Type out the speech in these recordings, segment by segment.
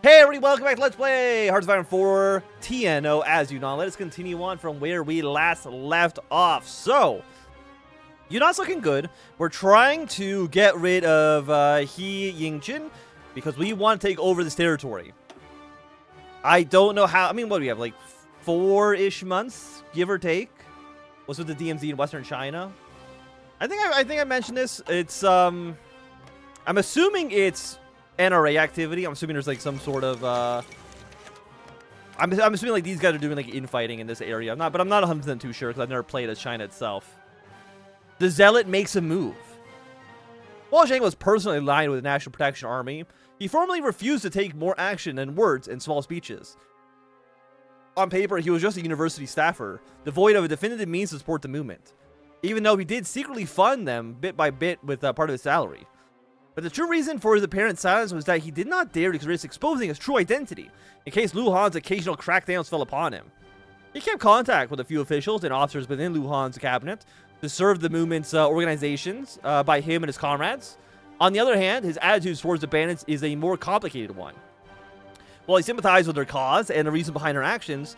Hey everybody, welcome back to Let's Play Hearts of Iron 4 TNO as Yunnan. Let us continue on from where we last left off. So, Yunnan's looking good. We're trying to get rid of He Yingqin because we want to take over this territory. I don't know how. I mean, what do we have? Like 4-ish months, give or take. What's with the DMZ in Western China? I think I mentioned this. It's I'm assuming it's NRA activity. I'm assuming there's like some sort of I'm assuming like these guys are doing like infighting in this area. But I'm not 100% too sure because I've never played as China itself. The Zealot makes a move. While Zhang was personally aligned with the National Protection Army, he formally refused to take more action than words and small speeches. On paper, he was just a university staffer, devoid of a definitive means to support the movement, even though he did secretly fund them bit by bit with part of his salary. But the true reason for his apparent silence was that he did not dare to risk exposing his true identity in case Lu Han's occasional crackdowns fell upon him. He kept contact with a few officials and officers within Lu Han's cabinet to serve the movement's organizations by him and his comrades. On the other hand, his attitude towards the bandits is a more complicated one. While he sympathized with their cause and the reason behind their actions,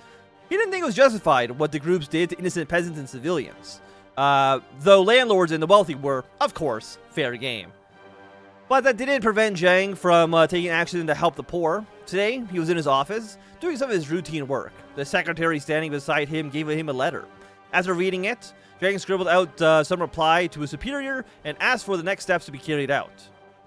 he didn't think it was justified what the groups did to innocent peasants and civilians. Though landlords and the wealthy were, of course, fair game. But that didn't prevent Zhang from taking action to help the poor. Today, he was in his office, doing some of his routine work. The secretary standing beside him gave him a letter. After reading it, Zhang scribbled out some reply to his superior and asked for the next steps to be carried out.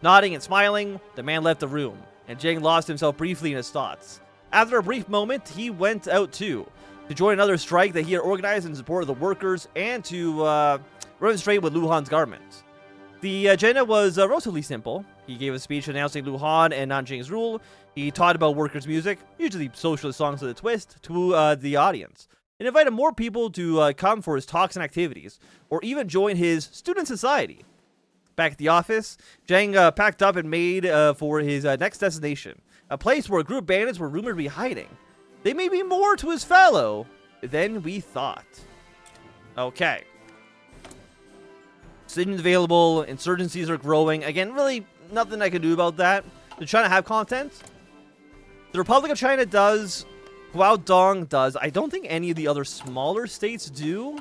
Nodding and smiling, the man left the room, and Zhang lost himself briefly in his thoughts. After a brief moment, he went out too, to join another strike that he had organized in support of the workers and to demonstrate with Lu Han's government. The agenda was relatively simple. He gave a speech announcing Lu Han and Nanjing's rule. He taught about workers' music, usually socialist songs with a twist, to the audience, and invited more people to come for his talks and activities, or even join his student society. Back at the office, Zhang packed up and made for his next destination, a place where a group of bandits were rumored to be hiding. They may be more to his fellow than we thought. Okay. Decisions available, insurgencies are growing. Again, really nothing I can do about that. They're trying to have content. The Republic of China does. Guangdong does. I don't think any of the other smaller states do.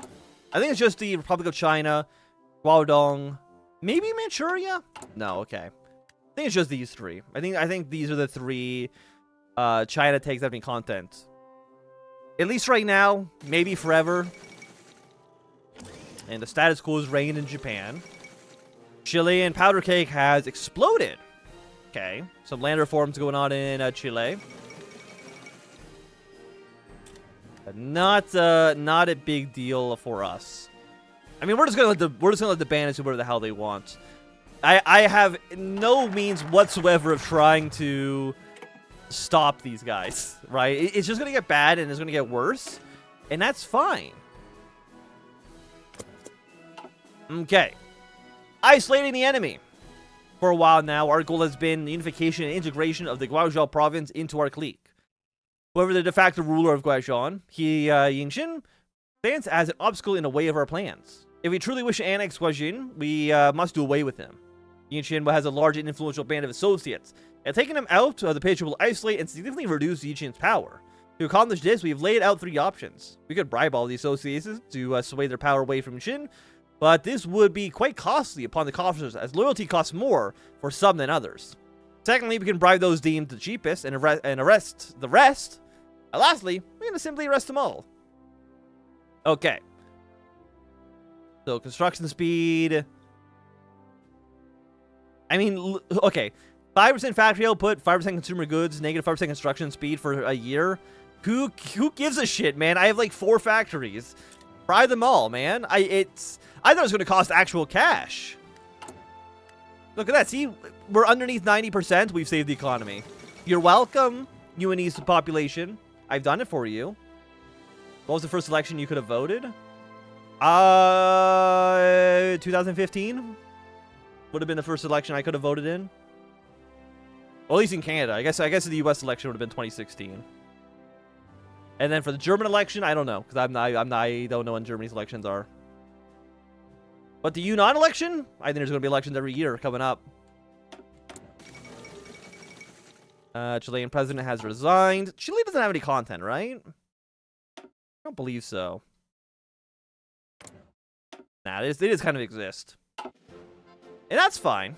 I think it's just the Republic of China, Guangdong, maybe Manchuria? No, okay. I think it's just these three. I think these are the three China takes having content. At least right now, maybe forever. And the status quo is reigned in Japan. Chilean powder cake has exploded. Okay, some land reforms going on in Chile. But not a big deal for us. I mean, we're just gonna let the bandits do whatever the hell they want. I have no means whatsoever of trying to stop these guys. Right? It's just gonna get bad and it's gonna get worse, and that's fine. Okay. Isolating the enemy. For a while now, our goal has been the unification and integration of the Guizhou province into our clique. However, the de facto ruler of Guizhou, He Yingqin, stands as an obstacle in the way of our plans. If we truly wish to annex Guizhou, we must do away with him. Yingqin has a large and influential band of associates, and taking him out, the picture will isolate and significantly reduce Yingqin's power. To accomplish this, we have laid out 3 options. We could bribe all the associates to sway their power away from Qin, but this would be quite costly upon the coffers, as loyalty costs more for some than others. Secondly, we can bribe those deemed the cheapest and arrest the rest. And lastly, we're going to simply arrest them all. Okay. So, construction speed. I mean, okay. 5% factory output, 5% consumer goods, negative 5% construction speed for a year. Who gives a shit, man? I have like 4 factories. Bribe them all, man. I thought it was going to cost actual cash. Look at that. See, we're underneath 90%. We've saved the economy. You're welcome, Yunnanese population. I've done it for you. What was the first election you could have voted? 2015 would have been the first election I could have voted in. Well, at least in Canada. I guess the U.S. election would have been 2016. And then for the German election, I don't know, because I don't know when Germany's elections are. But the Yunnan election, I think there's going to be elections every year coming up. Chilean president has resigned. Chile doesn't have any content, right? I don't believe so. Nah, they just kind of exist. And that's fine.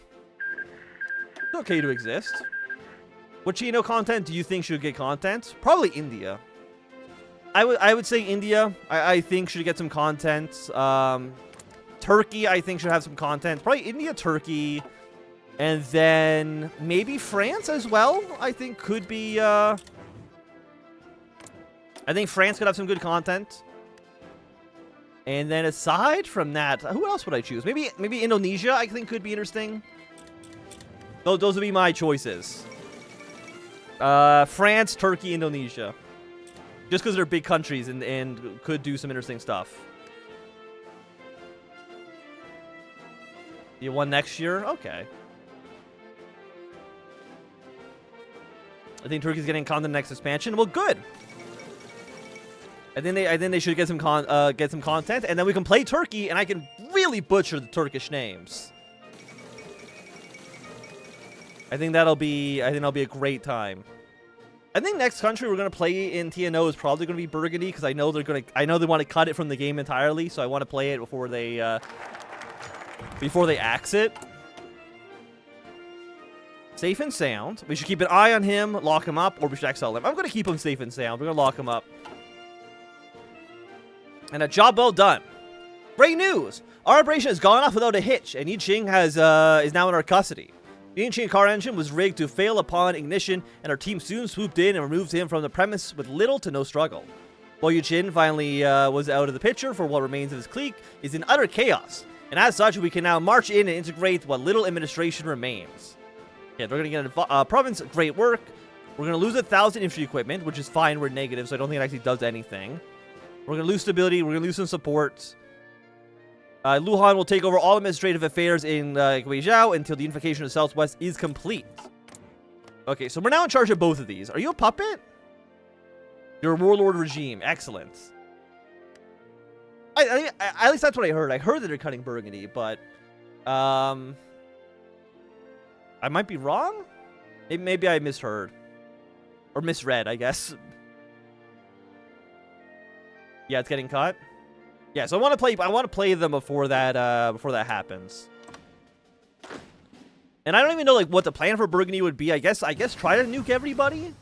It's okay to exist. What Chino content do you think should get content? Probably India. I would say India, I think should get some content. Turkey, I think should have some content. Probably India, Turkey, and then maybe France as well. I think could be. I think France could have some good content. And then aside from that, who else would I choose? Maybe Indonesia, I think could be interesting. Those would be my choices. France, Turkey, Indonesia. Just because they're big countries and could do some interesting stuff. You won next year? Okay. I think Turkey's getting content next expansion. Well, good. I think they should get some content, and then we can play Turkey, and I can really butcher the Turkish names. I think that'll be a great time. I think next country we're gonna play in TNO is probably gonna be Burgundy, because I know they want to cut it from the game entirely, so I want to play it before they axe it. Safe and sound. We should keep an eye on him, lock him up, or we should exile him. I'm gonna keep him safe and sound. We're gonna lock him up. And a job well done. Great news! Our operation has gone off without a hitch, and Yingqin is now in our custody. The Yingqin car engine was rigged to fail upon ignition, and our team soon swooped in and removed him from the premise with little to no struggle. While Yingqin finally was out of the picture for what remains of his clique, is in utter chaos, and as such, we can now march in and integrate what little administration remains. Yeah, they're going to get a province, great work. We're going to lose 1,000 infantry equipment, which is fine, we're negative, so I don't think it actually does anything. We're going to lose stability, we're going to lose some support. Luhan will take over all administrative affairs in Guizhou until the unification of the Southwest is complete. Okay, so we're now in charge of both of these. Are you a puppet? You're a warlord regime. Excellent. At least that's what I heard. I heard that they're cutting Burgundy, but I might be wrong. Maybe I misheard or misread, I guess. Yeah, it's getting cut. Yeah, so I want to play them before that happens. And I don't even know like what the plan for Burgundy would be. I guess try to nuke everybody.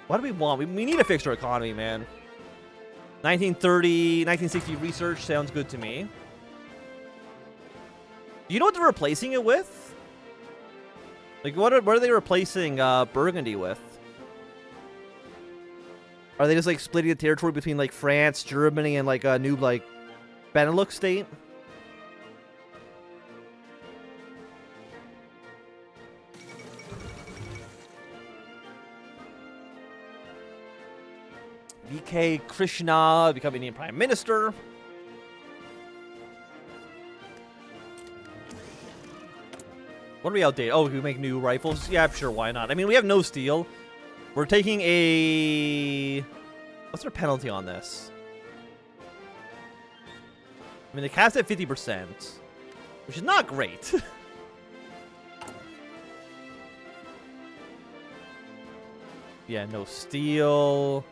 What do we want? We need to fix our economy, man. 1930, 1960 research sounds good to me. Do you know what they're replacing it with? Like, what are they replacing Burgundy with? Are they just like splitting the territory between like France, Germany, and like a new like Benelux state? VK Krishna become Indian Prime Minister. What do we outdate? Oh, we can make new rifles? Yeah, sure, why not? I mean, we have no steel. We're taking a... What's our penalty on this? I mean, they cast at 50%, which is not great. Yeah, no steel.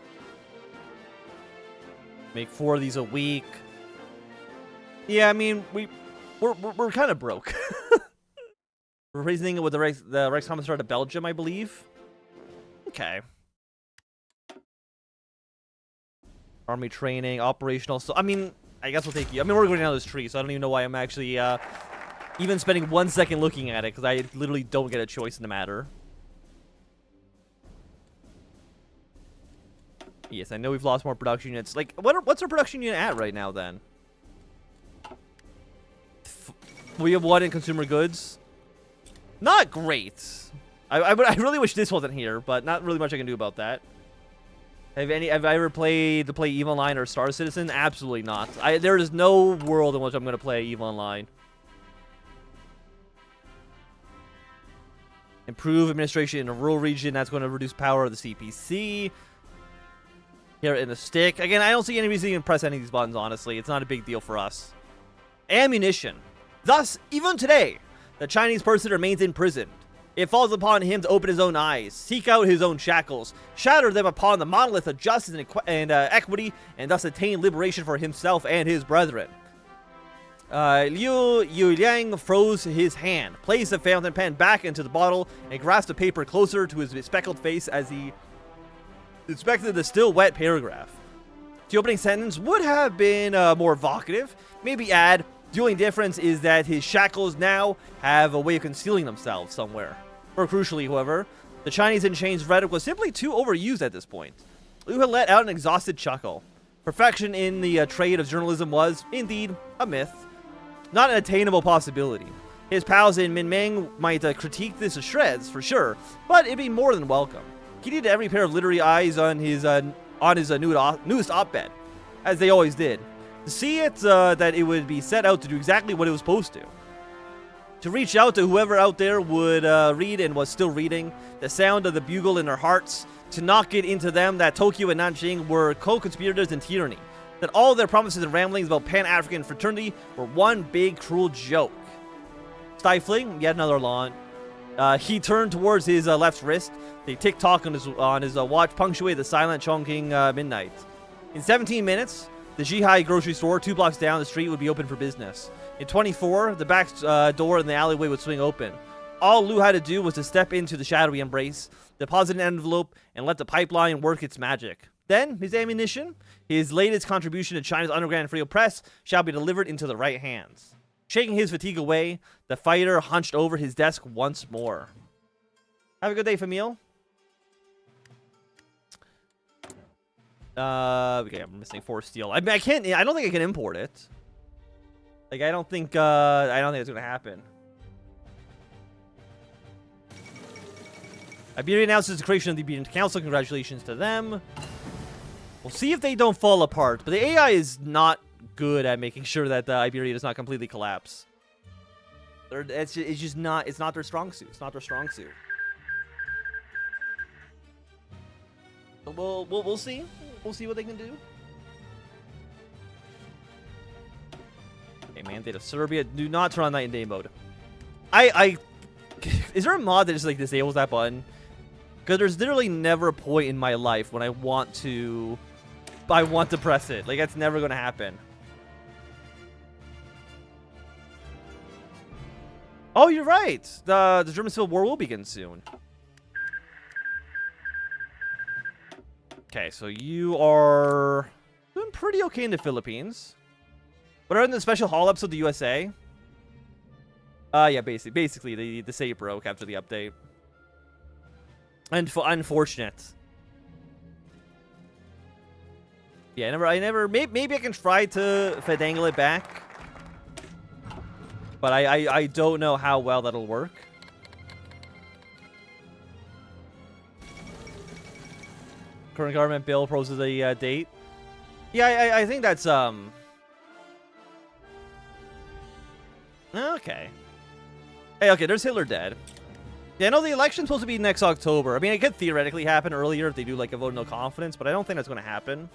Make 4 of these a week. Yeah, I mean, we're kind of broke. We're raising it with the Reichskommissar to Belgium, I believe. Okay. Army training, operational. So, I mean, I guess we'll take you. I mean, we're going down this tree, so I don't even know why I'm actually even spending 1 second looking at it, because I literally don't get a choice in the matter. Yes, I know we've lost more production units. Like, what's our production unit at right now, then? We have 1 in consumer goods. Not great. I really wish this wasn't here, but not really much I can do about that. Have I ever played to play EVE Online or Star Citizen? Absolutely not. There is no world in which I'm going to play EVE Online. Improve administration in a rural region. That's going to reduce power of the CPC. Here in the stick. Again, I don't see any reason to press any of these buttons, honestly. It's not a big deal for us. Ammunition. Thus, even today, The Chinese person remains imprisoned. It falls upon him to open his own eyes, seek out his own shackles, shatter them upon the monolith of justice and equity, and thus attain liberation for himself and his brethren. Liu Yuliang froze his hand, placed the fountain pen back into the bottle, and grasped the paper closer to his speckled face as he inspected the still wet paragraph. The opening sentence would have been more evocative. Maybe add, the only difference is that his shackles now have a way of concealing themselves somewhere. More crucially, however, the Chinese in chains rhetoric was simply too overused at this point. Liu had let out an exhausted chuckle. Perfection in the trade of journalism was, indeed, a myth. Not an attainable possibility. His pals in Minming might critique this to shreds, for sure, but it'd be more than welcome. He needed every pair of literary eyes on his newest op-ed, as they always did. To see it, that it would be set out to do exactly what it was supposed to. To reach out to whoever out there would read and was still reading, the sound of the bugle in their hearts, to knock it into them that Tokyo and Nanjing were co-conspirators in tyranny, that all their promises and ramblings about Pan-African fraternity were one big cruel joke. Stifling yet another lawn, he turned towards his left wrist. The tick-tock on his watch punctuated the silent Chongqing midnight. In 17 minutes, the Zhihai grocery store 2 blocks down the street would be open for business. In 24, the back door in the alleyway would swing open. All Liu had to do was to step into the shadowy embrace, deposit an envelope, and let the pipeline work its magic. Then, his ammunition, his latest contribution to China's underground free press, shall be delivered into the right hands. Shaking his fatigue away, the fighter hunched over his desk once more. Have a good day, Famil. Okay, I'm missing 4 steel. I don't think I can import it. Like, I don't think it's gonna happen. Iberia announces the creation of the Iberian Council. Congratulations to them. We'll see if they don't fall apart. But the AI is not good at making sure that Iberia does not completely collapse. It's just not. It's not their strong suit. It's not their strong suit. But we'll see. We'll see what they can do. Okay, mandate of Serbia. Do not turn on night and day mode. Is there a mod that just like disables that button? Because there's literally never a point in my life when I want to press it. Like, that's never gonna happen. Oh, you're right. The German Civil War will begin soon. Okay, so you are doing pretty okay in the Philippines. But other than the special haul episode of the USA, yeah, basically the save broke after the update. And unfortunate. Yeah, maybe I can try to finagle it back. But I don't know how well that'll work. Current government bill proposes a date. Yeah, I think that's okay. Hey, okay, there's Hitler dead. Yeah, I know the election's supposed to be next October. I mean, it could theoretically happen earlier if they do like a vote of no confidence, but I don't think that's going to happen.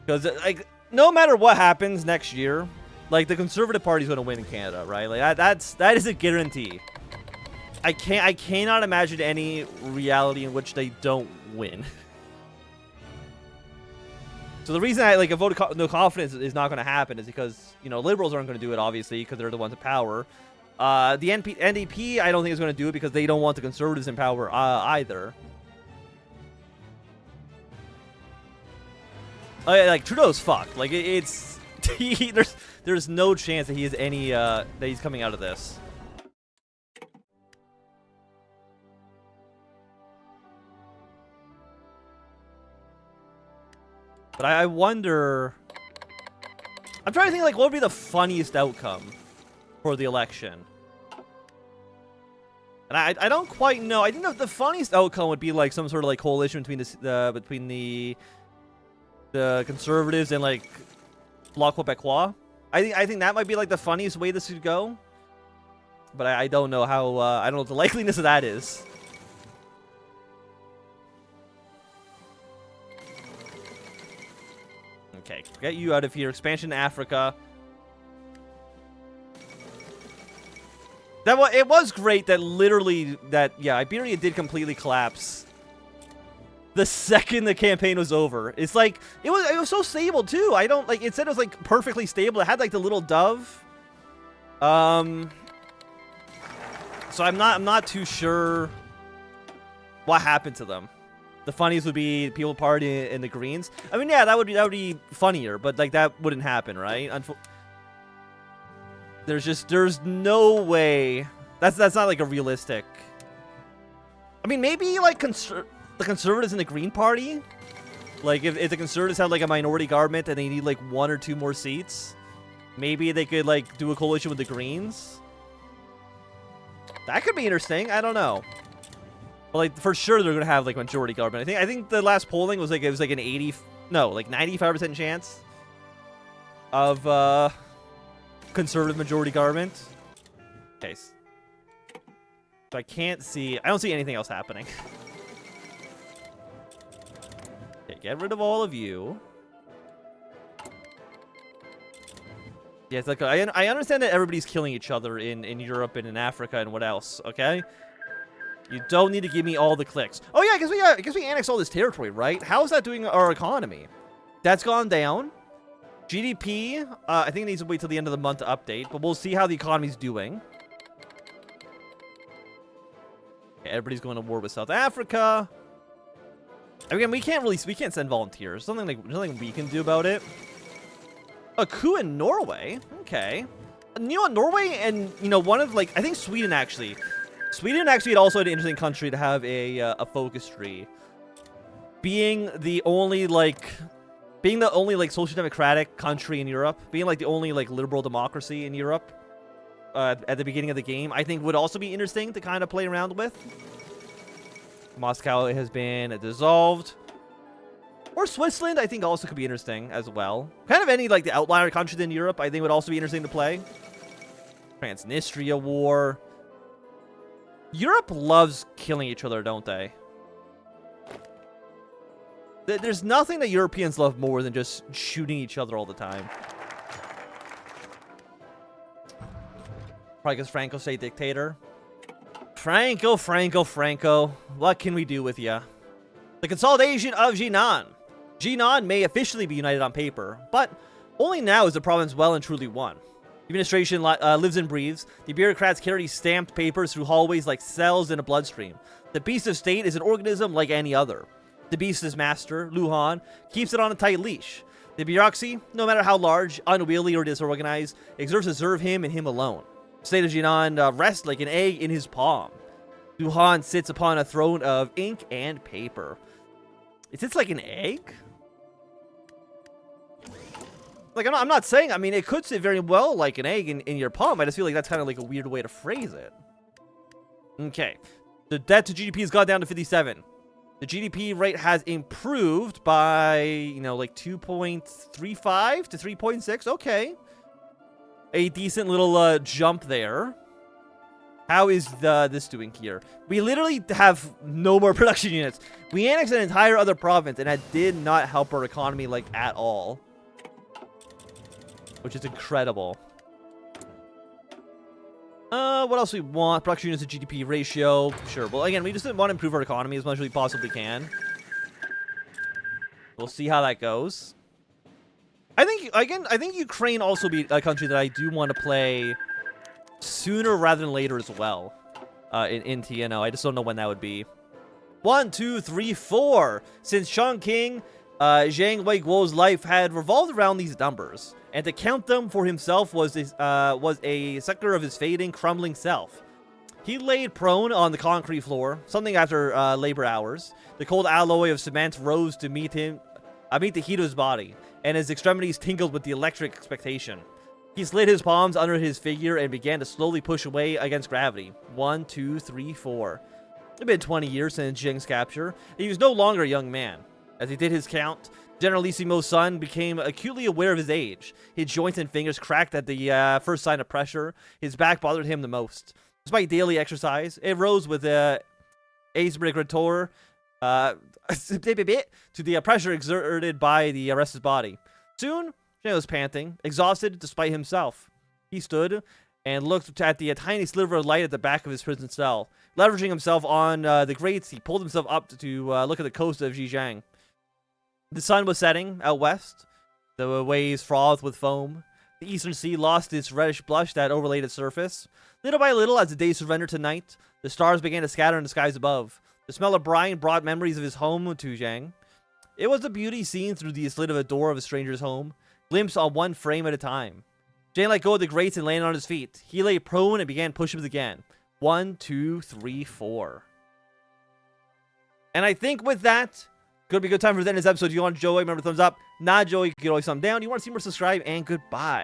Because like, no matter what happens next year, like the Conservative Party's going to win in Canada, right? Like that is a guarantee. I cannot imagine any reality in which they don't win. So the reason a vote of no confidence is not going to happen is because, you know, liberals aren't going to do it, obviously, because they're the ones in power. The NDP, I don't think is going to do it because they don't want the conservatives in power either. Like, Trudeau's fucked. Like, it's there's no chance that he has any that he's coming out of this. But I wonder... I'm trying to think, like, what would be the funniest outcome for the election? And I don't quite know. I think the funniest outcome would be, like, some sort of, like, coalition between the Conservatives and, like, Bloc Québécois. I think that might be, like, the funniest way this could go. But I don't know how... I don't know what the likeliness of that is. Okay, get you out of here. Expansion to Africa. It was great that literally yeah, Iberia did completely collapse the second the campaign was over. It's like it was so stable too. I don't like it said it was like perfectly stable. It had like the little dove. So I'm not too sure what happened to them. The funniest would be people partying in the greens. I mean, yeah, that would be funnier, but like that wouldn't happen, right? There's no way. That's not like a realistic. I mean, maybe like the conservatives in the Green Party, like if the conservatives have like a minority government and they need like 1 or 2 more seats, maybe they could like do a coalition with the Greens. That could be interesting. I don't know. But like for sure they're gonna have like majority government. I think the last polling was like it was like an 95% chance of conservative majority government. Okay. So I don't see anything else happening. Okay, get rid of all of you. Yeah, it's like I understand that everybody's killing each other in Europe and in Africa and what else, okay? You don't need to give me all the clicks. Oh yeah, I guess we annexed all this territory, right? How is that doing our economy? That's gone down. GDP, I think it needs to wait till the end of the month to update, but we'll see how the economy's doing. Okay, everybody's going to war with South Africa. Again, we can't send volunteers. Something we can do about it. A coup in Norway. Okay. You know what, Norway and one of I think Sweden actually. Sweden actually had also an interesting country to have a focus tree. Being the only social democratic country in Europe, being like the only liberal democracy in Europe at the beginning of the game, I think would also be interesting to kind of play around with. Moscow has been dissolved. Or Switzerland, I think also could be interesting as well. Kind of any the outlier countries in Europe, I think would also be interesting to play. Transnistria war. Europe loves killing each other, don't they? There's nothing that Europeans love more than just shooting each other all the time. Probably because Franco say dictator. Franco. What can we do with ya? The consolidation of Yunnan. Yunnan may officially be united on paper, but only now is the province well and truly won. The administration lives and breathes. The bureaucrats carry stamped papers through hallways like cells in a bloodstream. The beast of state is an organism like any other. The beast's master, Lu Han, keeps it on a tight leash. The bureaucracy, no matter how large, unwieldy, or disorganized, exerts to serve him and him alone. The state of Yunnan rests like an egg in his palm. Lu Han sits upon a throne of ink and paper. It sits like an egg? I'm not saying, I mean, it could sit very well like an egg in your palm. I just feel like that's kind of a weird way to phrase it. Okay. The debt to GDP has gone down to 57. The GDP rate has improved by, 2.35 to 3.6. Okay. A decent little jump there. How is this doing here? We literally have no more production units. We annexed an entire other province, and that did not help our economy, at all. Which is incredible. What else we want? Production units to GDP ratio. Sure. Well, again, we just want to improve our economy as much as we possibly can. We'll see how that goes. I think Ukraine also be a country that I do want to play sooner rather than later as well. In TNO. I just don't know when that would be. 1, 2, 3, 4. Since Chongqing, Zhang Weiguo's life had revolved around these numbers. And to count them for himself was a sector of his fading, crumbling self. He laid prone on the concrete floor, something after labor hours. The cold alloy of cement rose to meet the heat of his body, and his extremities tingled with the electric expectation. He slid his palms under his figure and began to slowly push away against gravity. 1, 2, 3, 4. It had been 20 years since Zheng's capture. He was no longer a young man. As he did his count, Generalissimo's son became acutely aware of his age. His joints and fingers cracked at the first sign of pressure. His back bothered him the most. Despite daily exercise, it rose with asbrigator to the pressure exerted by the restless body. Soon, Zhang was panting, exhausted despite himself. He stood and looked at the tiny sliver of light at the back of his prison cell. Leveraging himself on the grates, he pulled himself up to look at the coast of Zhejiang. The sun was setting out west. The waves frothed with foam. The eastern sea lost its reddish blush that overlaid its surface. Little by little, as the day surrendered to night, the stars began to scatter in the skies above. The smell of brine brought memories of his home to Zhang. It was a beauty seen through the slit of a door of a stranger's home, glimpsed on one frame at a time. Zhang let go of the grates and landed on his feet. He lay prone and began push-ups again. 1, 2, 3, 4. And I think with that, gonna be a good time for the end of this episode. If you want to enjoy, remember thumbs up. Not enjoy, you can always thumb down. You want to see more, subscribe, and goodbye.